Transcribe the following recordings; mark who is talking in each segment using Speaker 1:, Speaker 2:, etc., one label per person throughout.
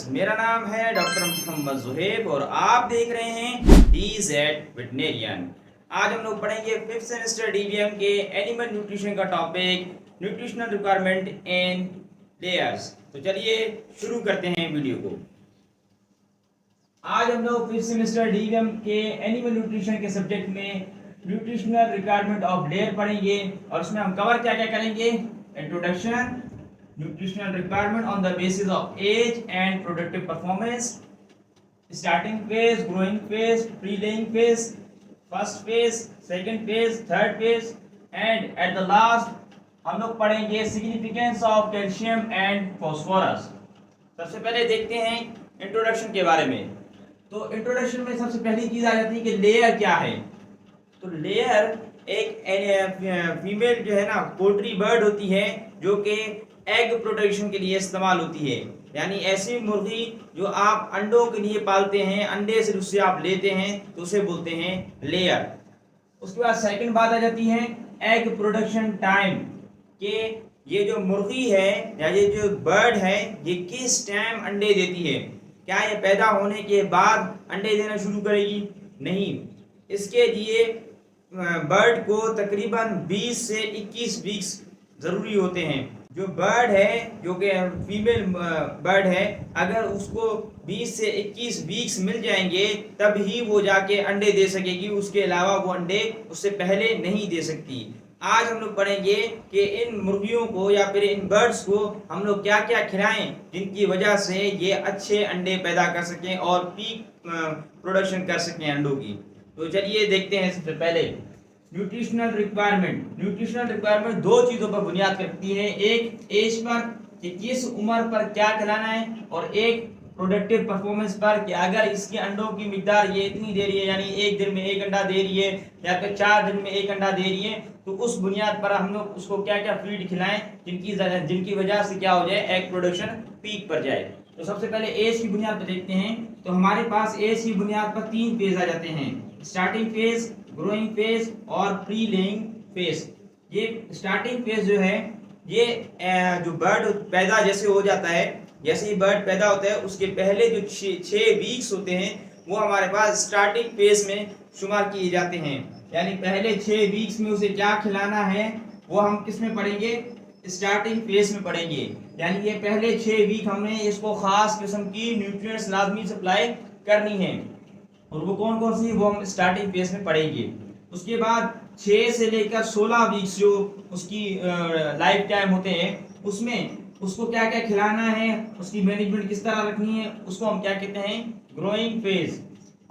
Speaker 1: Viewers, मेरा नाम है डॉक्टर मोहम्मद जुहेब और आप देख रहे हैं DZ वेटनेरियन। आज हम लोग पढ़ेंगे 5th सेमेस्टर DVM के एनिमल न्यूट्रिशन का topic nutritional requirement in layers. तो चलिए शुरू करते हैं वीडियो को। आज हम लोग 5th सेमेस्टर DVM के एनिमल न्यूट्रिशन के सब्जेक्ट में न्यूट्रिशनल रिक्वायरमेंट ऑफ लेयर पढ़ेंगे और उसमें हम कवर क्या क्या करेंगे। Introduction, nutritional requirement on the basis of age and productive performance, starting phase, growing phase, pre-laying phase, first phase, second phase, third phase and at the last हम लोग पढ़ेंगे significance of calcium and phosphorus। सबसे पहले देखते हैं introduction के बारे में। तो इंट्रोडक्शन में सबसे पहली चीज आ जाती है कि लेयर क्या है। तो लेयर एक फीमेल जो है ना पोल्ट्री बर्ड होती है जो कि एग प्रोडक्शन के लिए इस्तेमाल होती है, यानी ऐसी मुर्गी जो आप अंडों के लिए पालते हैं, अंडे से उससे आप लेते हैं तो उसे बोलते हैं लेयर। उसके बाद सेकंड बात आ जाती है एग प्रोडक्शन टाइम, कि ये जो मुर्गी है या ये जो बर्ड है ये किस टाइम अंडे देती है। क्या ये पैदा होने के बाद अंडे देना शुरू करेगी? नहीं, इसके लिए बर्ड को तकरीबन 20 से 21 वीक्स ज़रूरी होते हैं। जो बर्ड है जो कि फीमेल बर्ड है, अगर उसको 20 से 21 वीक्स मिल जाएंगे तब ही वो जाके अंडे दे सकेगी, उसके अलावा वो अंडे उससे पहले नहीं दे सकती। आज हम लोग पढ़ेंगे कि इन मुर्गियों को या फिर इन बर्ड्स को हम लोग क्या क्या खिलाएं जिनकी वजह से ये अच्छे अंडे पैदा कर सकें और पीक प्रोडक्शन कर सकें अंडों की। तो चलिए देखते हैं। सबसे पहले न्यूट्रिशनल रिक्वायरमेंट। न्यूट्रिशनल रिक्वायरमेंट दो चीज़ों पर बुनियाद करती है, एक एज पर कि किस उम्र पर क्या खिलाना है और एक प्रोडक्टिव परफॉर्मेंस पर कि अगर इसके अंडों की मिकदार ये इतनी दे रही है, यानी एक दिन में एक अंडा दे रही है या फिर 4 दिन में एक अंडा दे रही है, तो उस बुनियाद पर हम लोग उसको क्या क्या फीड खिलाएं जिनकी वजह से क्या हो जाए, एग प्रोडक्शन पीक पर जाए। तो सबसे पहले एज की बुनियाद पर देखते हैं। तो हमारे पास एज की बुनियाद पर 3 फेज आ जाते हैं, स्टार्टिंग फेज, ग्रोइंग फेज और प्री लेइंग फेज। ये स्टार्टिंग फेज जो है ये जो बर्ड पैदा जैसे हो जाता है, जैसे ही बर्ड पैदा होता है उसके पहले जो 6 वीक्स होते हैं वो हमारे पास स्टार्टिंग फेज में शुमार किए जाते हैं। यानी पहले 6 वीक्स में उसे क्या खिलाना है वो हम किस में पढ़ेंगे, स्टार्टिंग फेज में पढ़ेंगे। यानी ये पहले 6 वीक हमने इसको खास किस्म की न्यूट्रिएंट्स लाजमी सप्लाई करनी है और वो कौन कौन सी वो हम स्टार्टिंग फेज में पढ़ेंगे। उसके बाद 6 से लेकर 16 वीक्स जो उसकी लाइफ टाइम होते हैं उसमें उसको क्या क्या खिलाना है, उसकी मैनेजमेंट किस तरह रखनी है, उसको हम क्या कहते हैं, ग्रोइंग फेज।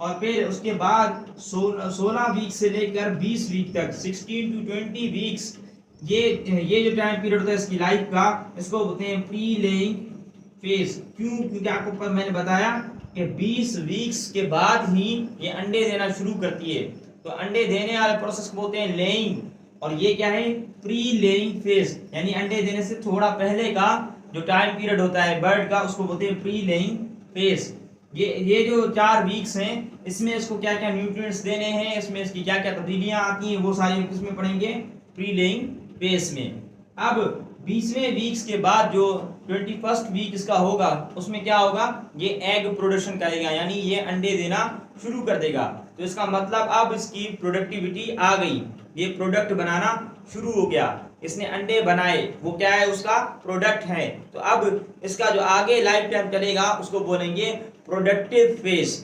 Speaker 1: और फिर उसके बाद 16 वीक से लेकर 20 वीक तक 16 to 20 वीक्स ये जो टाइम पीरियड होता है इसकी लाइफ का, इसको बोलते हैं प्री लेइंग फेज। क्यों? क्योंकि आपको ऊपर मैंने बताया कि 20 वीक्स के बाद ही ये अंडे देना शुरू करती है। तो अंडे देने वाले प्रोसेस को बोलते हैं लेइंग और ये क्या है, प्री लेइंग फेज। यानी अंडे देने से थोड़ा पहले का जो टाइम पीरियड होता है बर्ड का उसको बोलते हैं प्री लेइंग फेज। ये जो 4 वीक्स हैं इसमें इसको क्या क्या न्यूट्रिएंट्स देने हैं, इसमें इसकी क्या क्या तब्दीलियां आती हैं, वो सारी किसमें पढ़ेंगे, प्री लेइंग फेज में। अब 20वें वीक्स के बाद जो 21st वीक इसका होगा उसमें क्या होगा, ये एग प्रोडक्शन करेगा, यानी ये अंडे देना शुरू कर देगा। तो इसका मतलब अब इसकी प्रोडक्टिविटी आ गई, ये प्रोडक्ट बनाना शुरू हो गया, इसने अंडे बनाए, वो क्या है, उसका प्रोडक्ट है। तो अब इसका जो आगे लाइफ टाइम चलेगा उसको बोलेंगे प्रोडक्टिव फेज।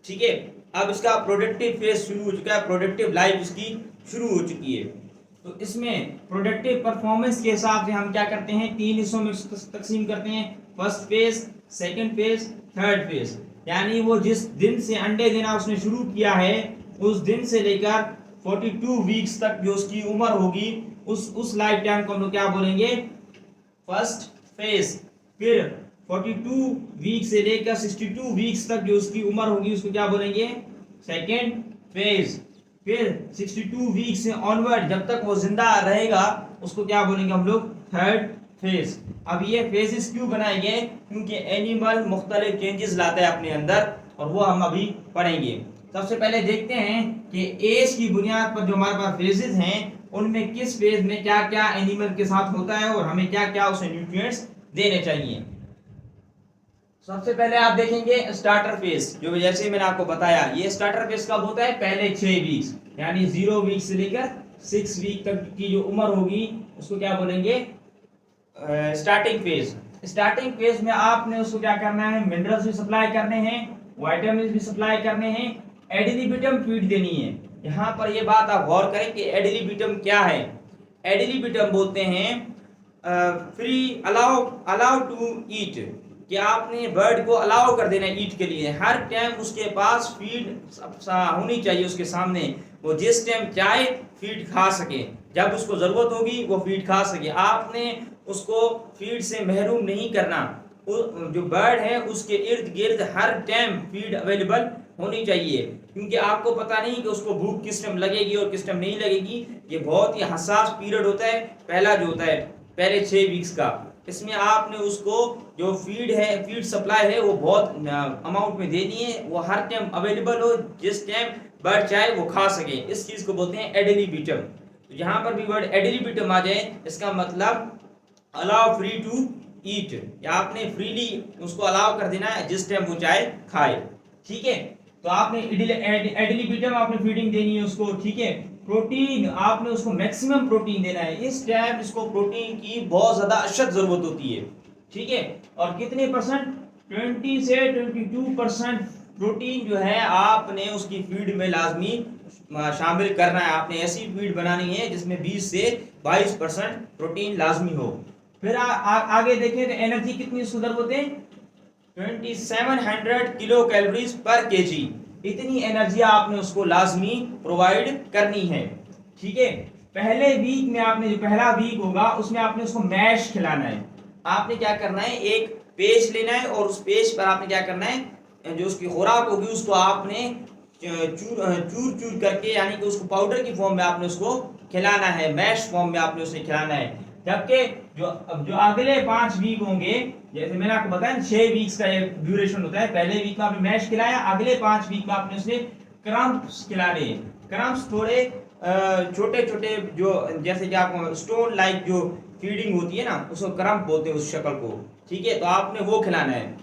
Speaker 1: ठीक है, अब इसका प्रोडक्टिव फेज शुरू हो चुका है, प्रोडक्टिव लाइफ इसकी शुरू हो चुकी है। तो इसमें प्रोडक्टिव परफॉर्मेंस के हिसाब से हम क्या करते हैं, 3 हिस्सों में तकसीम करते हैं, first phase, second phase, third phase. यानी वो जिस दिन से अंडे देना उसने शुरू किया है उस दिन से लेकर 42 वीक्स तक जो उसकी उम्र होगी उस लाइफ टाइम को हम लोग क्या बोलेंगे, फर्स्ट फेज। फिर 42 वीक से लेकर 62 वीक्स तक जो उसकी उम्र होगी उसको क्या बोलेंगे, सेकेंड फेज। फिर 62 वीक से ऑनवर्ड जब तक वो जिंदा रहेगा उसको क्या बोलेंगे हम लोग, थर्ड फेज। अब ये फेजेस क्यों बनाए गए, क्योंकि एनिमल मुख्तलिफ चेंजेस लाता है अपने अंदर और वो हम अभी पढ़ेंगे। सबसे पहले देखते हैं कि एज की बुनियाद पर जो हमारे पास फेजेस हैं उनमें किस फेज में क्या क्या एनिमल के साथ होता है और हमें क्या क्या उसे न्यूट्रिएंट्स देने चाहिए। सबसे पहले आप देखेंगे स्टार्टर फेज, जो जैसे मैंने आपको बताया, ये स्टार्टर फेज कब होता है, पहले 6 वीक्स, यानी 0 वीक से लेकर 6 वीक तक की जो उम्र होगी उसको क्या बोलेंगे, स्टार्टिंग फेज। स्टार्टिंग फेज में आपने उसको क्या करना है, मिनरल्स भी सप्लाई करने हैं, विटामिन भी सप्लाई करने हैं, एडिलिबिटम फीड देनी है। यहाँ पर ये बात आप गौर करें कि एडिलिबिटम क्या है। एडिलिबिटम बोलते हैं free allow allow to eat, कि आपने बर्ड को अलाउ कर देना है ईट के लिए। हर टाइम उसके पास फीड होनी चाहिए उसके सामने, वो जिस टाइम चाहे फीड खा सके, जब उसको ज़रूरत होगी वो फीड खा सके। आपने उसको फीड से महरूम नहीं करना। जो बर्ड है उसके इर्द गिर्द हर टाइम फीड अवेलेबल होनी चाहिए, क्योंकि आपको पता नहीं कि उसको भूख किस टाइम लगेगी और किस टाइम नहीं लगेगी। ये बहुत ही हसास पीरियड होता है, पहला जो होता है पहले 6 वीक्स का। इसमें आपने उसको जो फीड है, फीड सप्लाई है, वो बहुत अमाउंट में देनी है, वो हर टाइम अवेलेबल हो, जिस टाइम बर्ड चाहे वो खा सके। इस चीज़ को बोलते हैं एडिलिबिटम। तो यहाँ पर भी वर्ड एडिलिबिटम आ जाए, इसका मतलब अलाउ फ्री टू ईट, या आपने फ्रीली उसको अलाउ कर देना है जिस टाइम वो चाहे खाए। ठीक है, तो आपने एडिलिबिटम आपने फीडिंग देनी है उसको। ठीक है, प्रोटीन आपने उसको मैक्सिमम प्रोटीन देना है। इस टाइम इसको प्रोटीन की बहुत ज्यादा अशद जरूरत होती है। ठीक है, और कितने परसेंट, 20 से 22% प्रोटीन जो है आपने उसकी फीड में लाजमी शामिल करना है। आपने ऐसी फीड बनानी है जिसमें 20 से 22% प्रोटीन लाजमी हो। फिर आगे देखें तो एनर्जी कितनी उसको जरूरत है, 2700 किलो कैलोरीज पर केजी। इतनी एनर्जी आपने उसको लाजमी प्रोवाइड करनी है। ठीक है, पहले वीक में आपने, जो पहला वीक होगा उसमें आपने उसको मैश खिलाना है। आपने क्या करना है, एक पेज लेना है और उस पेज पर आपने क्या करना है, जो उसकी खुराक होगी उसको आपने चूर चूर करके, यानी कि उसको पाउडर की फॉर्म में आपने उसको खिलाना है, मैश फॉर्म में आपने उसे खिलाना है। जबकि जो अगले 5 वीक होंगे, जैसे मैंने आपको बताया 6 वीक्स का एक ड्यूरेशन होता है, पहले वीक में आपने मैश खिलाया, अगले 5 वीक में आपने उसे क्रम्प्स खिलाने। क्रम्प्स थोड़े छोटे छोटे, जो जैसे कि आप स्टोन लाइक जो फीडिंग होती है ना, उसको क्रम्प बोलते हैं उस शक्ल को। ठीक है, तो आपने वो खिलाना है।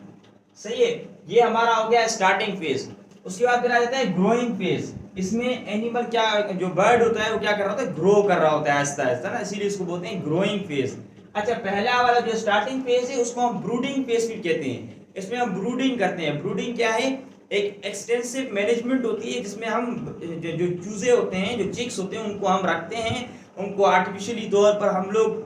Speaker 1: सही है, ये हमारा हो गया स्टार्टिंग फेज। उसके बाद फिर आ जाता है ग्रोइंग फेज। इसमें एनिमल क्या, जो बर्ड होता है वो क्या कर रहा होता है, ग्रो कर रहा होता है आहिस्ता आहिस्ता ना, इसीलिए इसको बोलते हैं ग्रोइंग फेज। अच्छा, पहला वाला जो स्टार्टिंग फेज है उसको हम ब्रूडिंग फेज भी कहते हैं। इसमें हम ब्रूडिंग करते हैं। ब्रूडिंग क्या है, एक एक्सटेंसिव मैनेजमेंट होती है जिसमें हम जो चूजे होते हैं, जो चिक्स होते हैं, उनको हम रखते हैं। उनको आर्टिफिशियली तौर पर हम लोग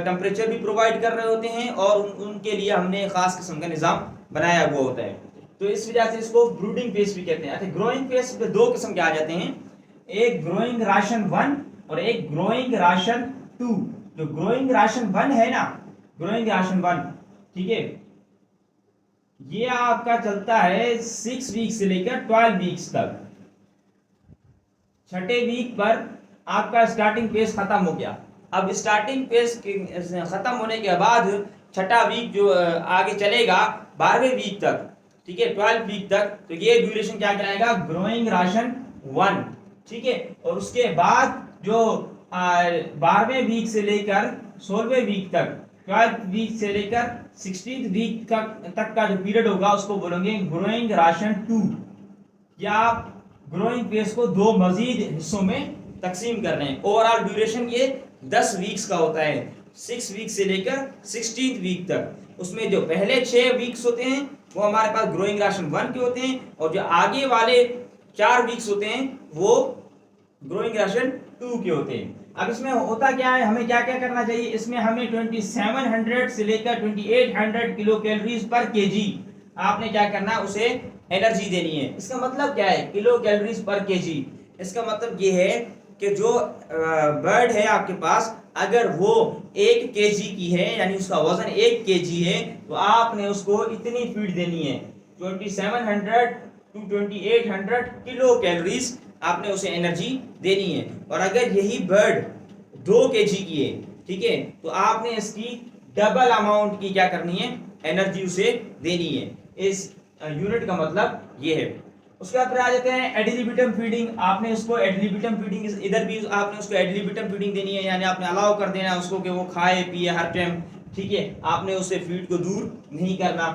Speaker 1: टेम्परेचर भी प्रोवाइड कर रहे होते हैं, और उनके लिए हमने खास किस्म का निज़ाम बनाया हुआ होता है। तो इस वजह से इसको ब्रूडिंग फेज भी कहते हैं। अच्छा, ग्रोइंग फेज में 2 किस्म के आ जाते हैं, एक ग्रोइंग राशन 1 और एक ग्रोइंग राशन 2। जो ग्रोइंग राशन 1 है ना, ग्रोइंग राशन 1, ठीक है, ये आपका चलता है 6 वीक से लेकर 12 वीक्स तक। छठे वीक पर आपका स्टार्टिंग फेज खत्म हो गया। अब स्टार्टिंग फेज खत्म होने के बाद छठा वीक जो आगे चलेगा 12वें वीक तक, ठीक है, 12 वीक तक, तो ये ड्यूरेशन क्या कहलाएगा, ग्रोइंग राशन 1। ठीक है, और उसके बाद जो 12वें वीक से लेकर 16वें वीक तक, 12 वीक से लेकर 16th वीक तक का जो पीरियड होगा उसको बोलेंगे ग्रोइंग राशन 2। या आप ग्रोइंग फेज को 2 मजीद हिस्सों में तकसीम कर रहे हैं। ओवरऑल ड्यूरेशन ये 10 वीक्स का होता है, 6 वीक से लेकर 16th वीक तक। उसमें जो पहले 6 वीक्स होते हैं वो हमारे पास ग्रोइंग राशन 1 के होते हैं, और जो आगे वाले 4 वीक्स होते हैं वो ग्रोइंग राशन 2 के होते हैं। अब इसमें होता क्या है, हमें क्या क्या करना चाहिए, इसमें हमें 2700 से लेकर 2800 किलो कैलोरीज पर केजी आपने क्या करना है, उसे एनर्जी देनी है। इसका मतलब क्या है, किलो कैलोरीज पर केजी, इसका मतलब ये है कि जो बर्ड है आपके पास, अगर वो 1 केजी की है, यानी उसका वजन 1 केजी है, तो आपने उसको इतनी फीड देनी है, 2700 टू 2800 किलो कैलोरीज आपने उसे एनर्जी देनी है। और अगर यही बर्ड 2 केजी की है, ठीक है, तो आपने इसकी डबल अमाउंट की क्या करनी है, एनर्जी उसे देनी है। इस यूनिट का मतलब ये है। उसके बाद फिर आ जाते हैं एडिलिबिटम फीडिंग। आपने उसको एडिलिबिटम फीडिंग, इधर भी आपने उसको एडिलिबिटम फीडिंग देनी है, यानी आपने अलाउ कर देना है उसको कि वो खाए पिए हर टाइम। ठीक है, आपने उससे फीड को दूर नहीं करना।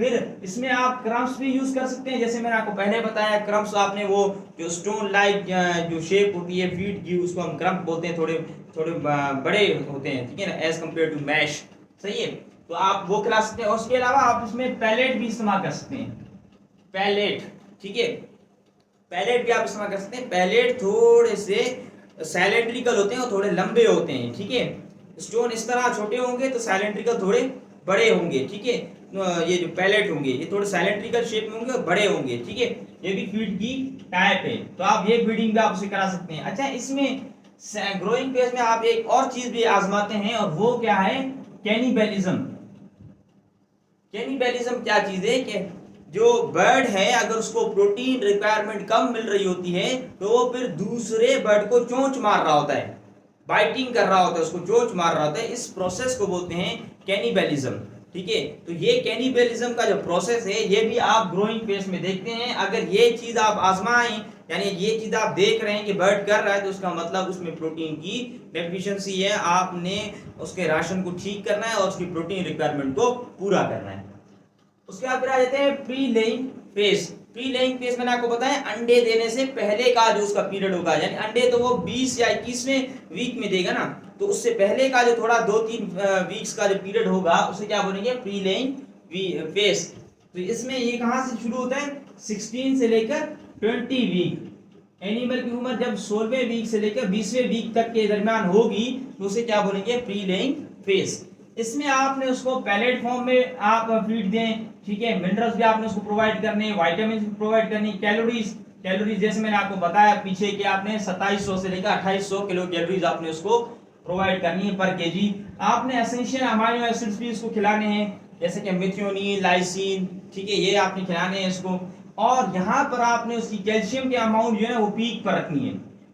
Speaker 1: फिर इसमें आप क्रम्स भी यूज कर सकते हैं, जैसे मैंने आपको पहले बताया क्रम्स आपने वो जो स्टोन लाइक जो शेप होती है फीट की उसको हम क्रम्प बोलते हैं, थोड़े थोड़े बड़े होते हैं, ठीक है ना, एज कम्पेयर टू मैश, सही है। तो आप वो खिला सकते हैं, और उसके अलावा आप इसमें पैलेट भी इस्तेमाल कर सकते हैं, पैलेट, ठीक है, पैलेट भी आप इस्तेमाल कर सकते हैं। पैलेट थोड़े से सिलेंड्रिकल होते हैं और थोड़े लंबे होते हैं, ठीक है। स्टोन इस तरह छोटे होंगे तो सिलेंड्रिकल थोड़े बड़े होंगे, ठीक है। ये जो पैलेट होंगे ये थोड़े सिलेंड्रिकल शेप में होंगे और बड़े होंगे, ठीक है। ये भी फीड की टाइप है, तो आप ये फीडिंग भी आप उसे करा सकते हैं। अच्छा, इसमें ग्रोइंग फेज में आप एक और चीज भी आजमाते हैं, और वो क्या है, कैनिबलिज्म। कैनिबलिज्म क्या चीज है कि जो बर्ड है अगर उसको प्रोटीन रिक्वायरमेंट कम मिल रही होती है तो वो फिर दूसरे बर्ड को चोंच मार रहा होता है, बाइटिंग कर रहा होता है, उसको चोंच मार रहा होता है। इस प्रोसेस को बोलते हैं कैनिबलिज्म, ठीक है। तो ये कैनिबलिज्म का जो प्रोसेस है ये भी आप ग्रोइंग फेज में देखते हैं। अगर ये चीज आप आजमाएं, यानी ये चीज आप देख रहे हैं कि बर्ड कर रहा है, तो उसका मतलब उसमें प्रोटीन की डेफिशिएंसी है, आपने उसके राशन को ठीक करना है और उसकी प्रोटीन रिक्वायरमेंट को पूरा करना है। उसके बाद फिर आ जाते हैं pre laying phase. Pre laying phase मैंने आपको बताया अंडे देने से पहले का जो उसका पीरियड होगा, यानी अंडे तो वो 20 या 21वें वीक में देगा ना, तो उससे पहले का जो थोड़ा 2-3 वीक्स का जो पीरियड होगा उसे क्या बोलेंगे, प्री लेइंग फेज। तो इसमें ये कहां से शुरू होता है, 16 से लेकर 20 वीक। एनिमल की उम्र जब 16वें वीक से लेकर 20वें वीक तक के दरमियान होगी तो उसे क्या बोलेंगे, प्री लेइंग फेज। इसमें आपने उसको पैलेट फॉर्म में आप फीड दें, ठीक है, मिनरल्स भी आपने उसको प्रोवाइड करने, विटामिन भी प्रोवाइड करनी, कैलोरीज जैसे मैंने आपको बताया पीछे कि आपने 2700 से लेकर 2800 किलो कैलोरीज आपने उसको प्रोवाइड करनी है पर केजी। आपने एसेंशियल अमाइनो एसिड्स भी इसको खिलाने हैं, जैसे कि मेथियोनिन, लाइसिन, ठीक है, ये आपने खिलाने हैं इसको। और यहाँ पर आपने उसकी कैल्शियम की अमाउंट जो है वो पीक पर रखनी है,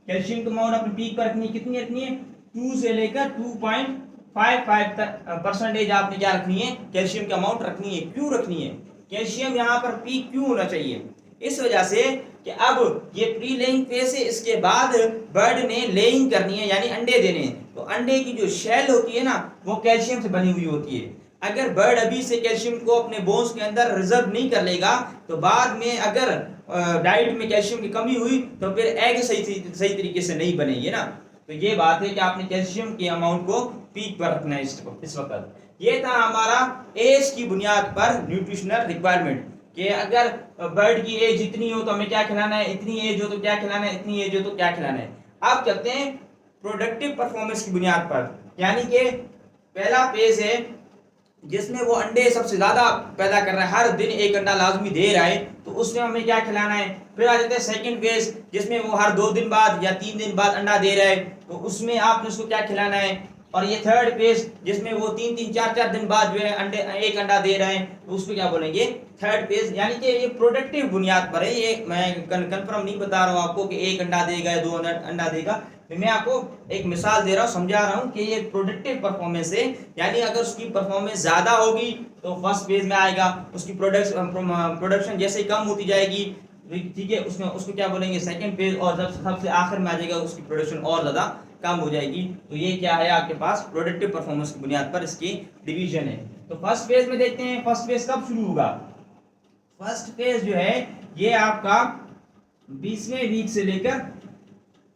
Speaker 1: कैल्शियम की अमाउंट अपनी पीक पर रखनी है। कितनी रखनी है, 2 से लेकर 2.55% आपने क्या रखनी है, कैल्शियम की अमाउंट रखनी है। क्यों रखनी है, कैल्शियम यहाँ पर पीक क्यों होना चाहिए, इस वजह से कि अब ये प्री लेइंग फेज है, इसके बाद बर्ड ने लेइंग करनी है यानी अंडे देने हैं, तो अंडे की जो शेल होती है ना वो कैल्शियम से बनी हुई होती है। अगर बर्ड अभी से कैल्शियम को अपने बोन्स के अंदर रिजर्व नहीं कर लेगा तो बाद में अगर डाइट में कैल्शियम की कमी हुई तो फिर एग सही तरीके से नहीं बनेगी ना। तो ये बात है कि आपने कैल्शियम की अमाउंट को पीक पर रखना है इस वक्त। ये था हमारा एज की बुनियाद पर न्यूट्रिशनल रिक्वायरमेंट, कि अगर बर्ड की एज इतनी हो तो हमें क्या खिलाना है, इतनी एज हो तो क्या खिलाना है, इतनी एज हो तो क्या खिलाना है। अब चलते हैं प्रोडक्टिव परफॉर्मेंस की बुनियाद पर, यानी कि पहला फेज है जिसमें वो अंडे सबसे ज्यादा पैदा कर रहा है, हर दिन एक अंडा लाजमी दे रहा है, तो उसमें हमें क्या खिलाना है। फिर आ जाते हैं सेकंड फेज जिसमें वो हर 2 दिन बाद या 3 दिन बाद अंडा दे रहा है, तो उसमें आपने उसको क्या खिलाना है। और ये थर्ड फेज जिसमें वो 3-3, 4-4 दिन बाद जो है अंडे एक अंडा दे रहे हैं, तो उसको क्या बोलेंगे, थर्ड फेज। यानी कि ये प्रोडक्टिव बुनियाद पर है, ये मैं कंफर्म नहीं बता रहा हूँ आपको कि एक अंडा देगा या 2 अंडा देगा, मैं आपको एक मिसाल दे रहा हूँ, समझा रहा हूँ कि ये प्रोडक्टिव परफॉर्मेंस है। यानी अगर उसकी परफॉर्मेंस ज्यादा होगी तो फर्स्ट फेज में आएगा, उसकी प्रोडक्शन जैसे ही कम होती जाएगी, ठीक है, उसमें उसको क्या बोलेंगे, सेकंड फेज। और जब सबसे आखिर में आ जाएगा उसकी प्रोडक्शन और ज्यादा कम हो जाएगी। तो ये क्या है, आपके पास प्रोडक्टिव परफॉर्मेंस की बुनियाद पर इसकी डिवीजन है। तो फर्स्ट फेज में देखते हैं, फर्स्ट फेज कब शुरू होगा। फर्स्ट फेज जो है ये आपका 20वें वीक से लेकर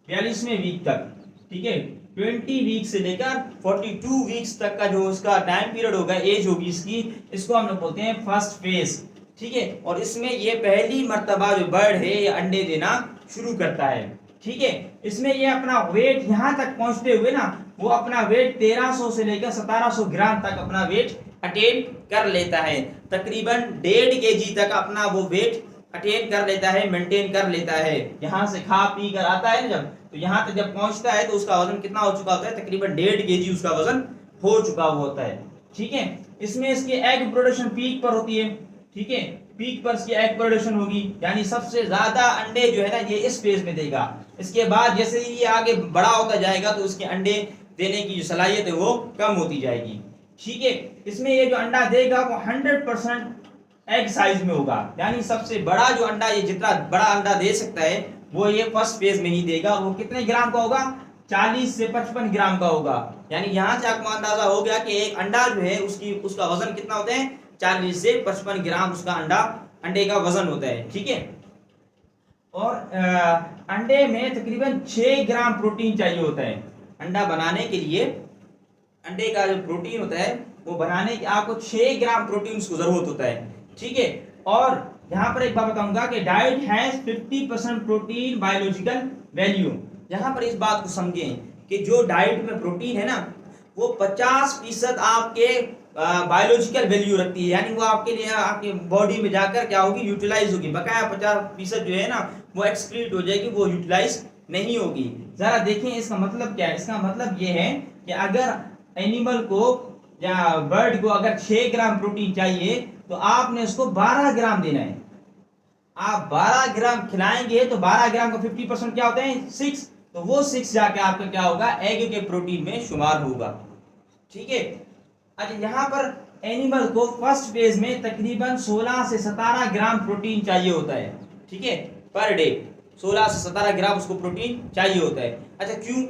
Speaker 1: 42वें वीक तक, ठीक है, 20 वीक से लेकर 42 वीक्स तक का जो उसका टाइम पीरियड होगा, एज होगी इसकी, इसको हम लोग बोलते हैं फर्स्ट फेज, ठीक है। और इसमें ये पहली मर्तबा जो बर्ड है ये अंडे देना शुरू करता है, ठीक है। इसमें ये अपना वेट यहाँ तक पहुंचते हुए ना वो अपना वेट 1300 से लेकर 1700 ग्राम तक अपना वेट अटेन कर लेता है, तकरीबन 1.5 kg तक अपना वो वेट अटेन कर लेता है, मेंटेन कर लेता है। यहाँ से खा पी कर आता है ना जब, तो यहाँ तक जब पहुंचता है तो उसका वजन कितना हो चुका होता है, तकरीबन 1.5 kg उसका वजन हो चुका होता है, ठीक है। इसमें इसकी एग प्रोडक्शन पीक पर होती है, ठीक है, पीक पर इसकी एग प्रोडक्शन होगी, यानी सबसे ज्यादा अंडे जो है ना ये इस फेज में देगा। इसके बाद जैसे ही ये आगे बड़ा होता जाएगा तो उसके अंडे देने की जो सलाहियत है वो कम होती जाएगी, ठीक है। इसमें ये जो अंडा देगा वो 100% एग साइज में होगा, यानी सबसे बड़ा जो अंडा, ये जितना बड़ा अंडा दे सकता है वो ये फर्स्ट फेज में ही देगा। वो कितने ग्राम का होगा, 40 से 55 ग्राम का होगा। यानी यहाँ से आपको अंदाजा हो गया कि एक अंडा जो है उसका वजन कितना होता है, 40 से 55 ग्राम उसका अंडे का वजन होता है। ठीक है, और अंडे में तकरीबन 6 ग्राम प्रोटीन चाहिए होता है। अंडा बनाने के लिए अंडे का जो प्रोटीन होता है वो बनाने के आपको 6 ग्राम प्रोटीन उसको जरूरत होता है। ठीक है, और यहाँ पर एक बात बताऊंगा कि diet has 50% protein biological value. यहाँ पर इस बात को समझें कि जो डाइट में प्रोटीन है ना वो 50% आपके बायोलॉजिकल वैल्यू रखती है, यानी वो आपके लिए आपके बॉडी में जाकर क्या होगी, यूटिलाइज होगी। बकाया 50% जो है ना वो एक्सक्रीट हो जाएगी, वो यूटिलाइज नहीं होगी। जरा देखें इसका मतलब क्या है। इसका मतलब ये है कि अगर एनिमल को या बर्ड को अगर 6 ग्राम प्रोटीन चाहिए तो आपने उसको 12 ग्राम देना है। आप 12 ग्राम खिलाएंगे तो 12 ग्राम का 50% क्या होता है, 6। तो वो 6 जाके आपका क्या होगा, एग के प्रोटीन में शुमार होगा। ठीक है, अच्छा यहाँ पर एनिमल को फर्स्ट फेज में तकरीबन 16 से 17 ग्राम प्रोटीन चाहिए होता है। ठीक है, पर डे 16 से 17 ग्राम उसको प्रोटीन चाहिए होता है। अच्छा क्यों,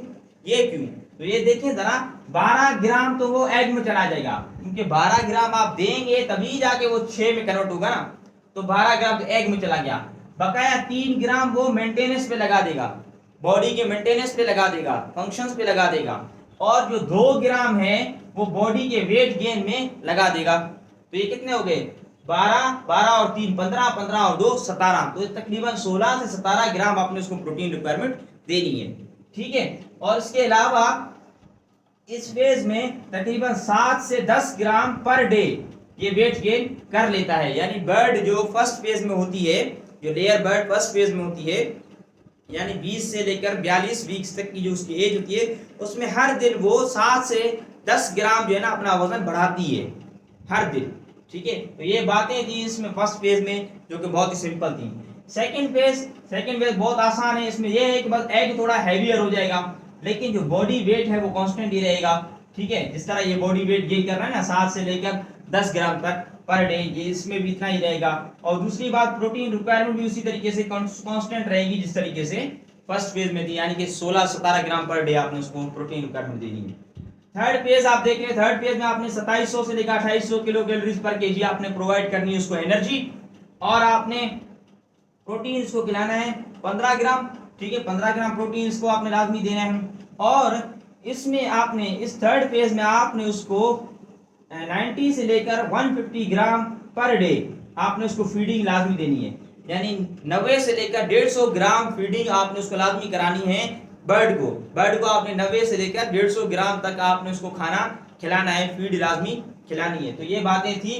Speaker 1: ये क्यों, तो ये देखें जरा, 12 ग्राम तो वो एग में चला जाएगा, क्योंकि 12 ग्राम आप देंगे तभी जाके वो 6 में कन्वर्ट होगा ना। तो 12 ग्राम तो एग में चला गया, बकाया 3 ग्राम वो मेंटेनेंस पे लगा देगा, बॉडी के मेंटेनेंस पे लगा देगा, फंक्शंस पे लगा देगा। और जो 2 ग्राम है वो बॉडी के वेट गेन में लगा देगा। तो ये कितने हो गए, 12, 12 और 3 15, 15 और 2 17। तो तकरीबन 16 से 17 ग्राम आपने उसको प्रोटीन रिक्वायरमेंट देनी है। ठीक है, और इसके अलावा इस फेज में तकरीबन 7 से 10 ग्राम पर डे ये वेट गेन कर लेता है। यानी बर्ड जो फर्स्ट फेज में होती है, जो लेयर बर्ड फर्स्ट फेज में होती है, यानी 20 से लेकर 42 वीक्स तक की जो उसकी एज होती है, उसमें हर दिन वो 7 से 10 ग्राम जो है ना अपना वजन बढ़ाती है हर दिन। ठीक है, तो ये बातें थी इसमें फर्स्ट फेज में जो कि बहुत ही सिंपल थी। सेकंड फेज बहुत आसान है। इसमें यह है कि बस एग थोड़ा हैवियर हो जाएगा, लेकिन जो बॉडी वेट है वो कांस्टेंट ही रहेगा। ठीक है, जिस तरह ये बॉडी वेट गेन कर रहा है ना 7 से लेकर 10 ग्राम तक पर डे, ये इसमें भी इतना ही रहेगा। और दूसरी बात, प्रोटीन रिक्वायरमेंट भी उसी तरीके से कांस्टेंट रहेगी जिस तरीके से फर्स्ट फेज में थी, यानी कि 16-17 ग्राम पर डे आपने उसको प्रोटीन रिक्वायरमेंट देनी है। थर्ड फेज आप देख रहे, थर्ड फेज में आपने 2700 से लेकर 2800 किलो कैलोरीज पर केजी आपने प्रोवाइड करनी है उसको एनर्जी, और आपने प्रोटीन इसको खिलाना है 15 ग्राम। ठीक है, 15 ग्राम प्रोटीन इसको आपने लाजमी देना है। और इसमें आपने इस थर्ड फेज में आपने उसको 90 से लेकर 150 ग्राम पर डे आपने उसको फीडिंग लाजमी देनी है। यानी 90 से लेकर 150 ग्राम फीडिंग आपने उसको लाजमी करानी है बर्ड को आपने 90 से लेकर 150 ग्राम तक आपने उसको खाना खिलाना है, फीड लाजमी खिलानी है। तो ये बातें थी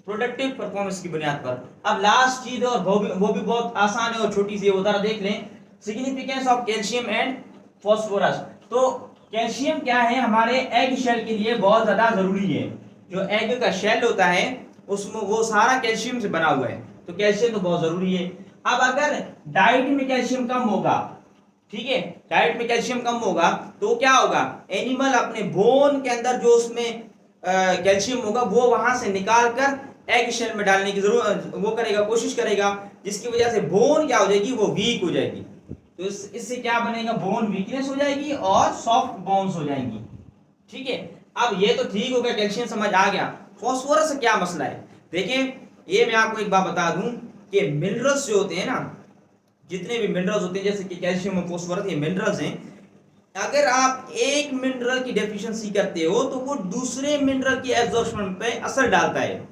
Speaker 1: प्रोडक्टिव परफॉर्मेंस की बुनियाद पर। अब लास्ट चीज, और वो भी बहुत आसान है और छोटी सी, उधर देख लें, significance of calcium and phosphorus. तो कैल्शियम क्या है, हमारे एग शेल के लिए बहुत ज्यादा जरूरी है। जो एग का शेल होता है उसमें वो सारा कैल्शियम से बना हुआ है, तो कैल्शियम तो बहुत जरूरी है। अब अगर डाइट में कैल्शियम कम होगा, ठीक है, डाइट में कैल्शियम कम होगा तो क्या होगा, एनिमल अपने बोन के अंदर जो उसमें कैल्शियम होगा वो वहां से निकाल कर एग शेल में डालने की जरूरत वो करेगा, कोशिश करेगा, जिसकी वजह से बोन क्या हो जाएगी, वो वीक हो जाएगी। तो इससे क्या बनेगा, बोन वीकनेस हो जाएगी और सॉफ्ट बोन्स हो जाएंगी। ठीक है, अब ये तो ठीक हो गया, कैल्शियम समझ आ गया। फॉस्फोरस से क्या मसला है, देखें, ये मैं आपको एक बात बता दूं कि मिनरल्स जो होते हैं ना, जितने भी मिनरल्स होते हैं जैसे कि कैल्शियम और फॉस्फोरस, ये मिनरल्स हैं। अगर आप एक मिनरल की डेफिशिएंसी करते हो तो वो दूसरे मिनरल की एब्जॉर्प्शन पे असर डालता है।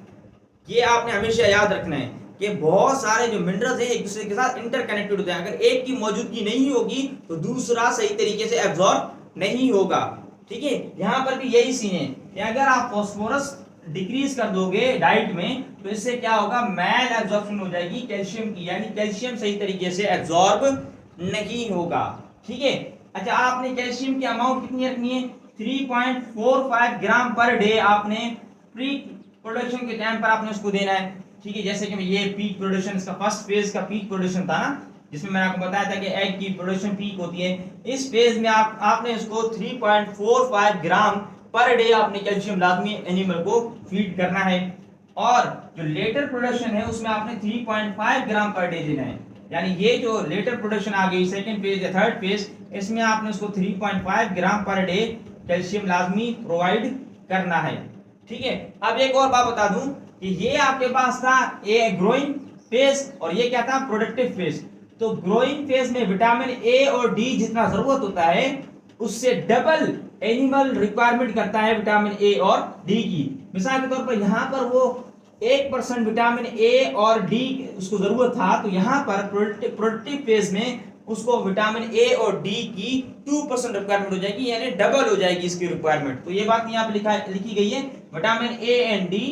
Speaker 1: ये आपने हमेशा याद रखना है कि बहुत सारे जो मिनरल्स हैं एक दूसरे के साथ इंटरकनेक्टेड होते हैं। अगर एक की मौजूदगी नहीं होगी तो दूसरा सही तरीके से एब्जॉर्ब नहीं होगा। ठीक है, यहाँ पर भी यही सीन है कि अगर आप फॉस्फोरस डिक्रीज कर दोगे डाइट में तो इससे क्या होगा, मैल एब्जॉर्प्शन हो जाएगी कैल्शियम की, यानी कैल्शियम सही तरीके से एब्जॉर्ब नहीं होगा। ठीक है, अच्छा आपने कैल्शियम की अमाउंट कितनी रखनी है, 3.45 ग्राम पर डे आपने प्री प्रोडक्शन के टाइम पर आपने उसको देना है। ठीक है, जैसे कि ये पीक प्रोडक्शन, इसका फर्स्ट फेज का पीक प्रोडक्शन था ना, जिसमें मैंने आपको बताया था कि एग की प्रोडक्शन पीक होती है। इस फेज में आपने इसको 3.45 ग्राम पर डे आपने कैल्शियम लाजमी एनिमल को फीड करना है। और जो लेटर प्रोडक्शन है उसमें आपने 3.5 ग्राम पर डे देना है। यानी ये जो लेटर प्रोडक्शन आ गई सेकंड फेज या थर्ड फेज, इसमें आपने उसको 3.5 ग्राम पर डे कैल्शियम लाजमी प्रोवाइड करना है। ठीक है। अब एक और बात बता दूं कि ये आपके पास था ए ग्रोइंग फेज और ये क्या था प्रोडक्टिव फेज। तो ग्रोइंग फेज में विटामिन ए और डी जितना जरूरत होता है उससे डबल एनिमल रिक्वायरमेंट करता है विटामिन ए और डी की। मिसाल के तौर पर यहाँ पर वो 1% विटामिन ए और डी उसको जरूरत था, तो यहाँ पर प्रोडक्टिव फेज में उसको विटामिन ए और डी की 2% रिक्वायरमेंट हो जाएगी, यानी डबल हो जाएगी इसकी रिक्वायरमेंट। तो ये बात यहाँ पे लिखी गई है, vitamin A and D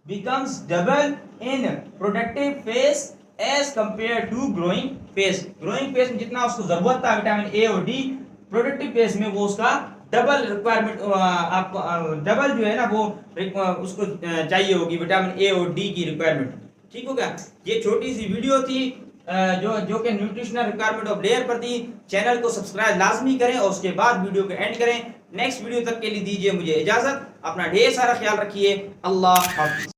Speaker 1: becomes double in productive phase as compared to growing phase। growing phase में जितना उसको जरूरत था विटामिन ए और डी, प्रोडक्टिव फेज में वो उसका डबल रिक्वायरमेंट आपको डबल जो है ना वो उसको चाहिए होगी विटामिन ए और डी की रिक्वायरमेंट। ठीक हो गया। ये छोटी सी वीडियो थी जो कि न्यूट्रिशनल रिक्वायरमेंट ऑफ लेयर पर थी। चैनल को सब्सक्राइब लाजमी करें और उसके बाद वीडियो को एंड करें। नेक्स्ट वीडियो तक के लिए दीजिए मुझे इजाजत। अपना ढेर सारा ख्याल रखिए। अल्लाह हाफिज।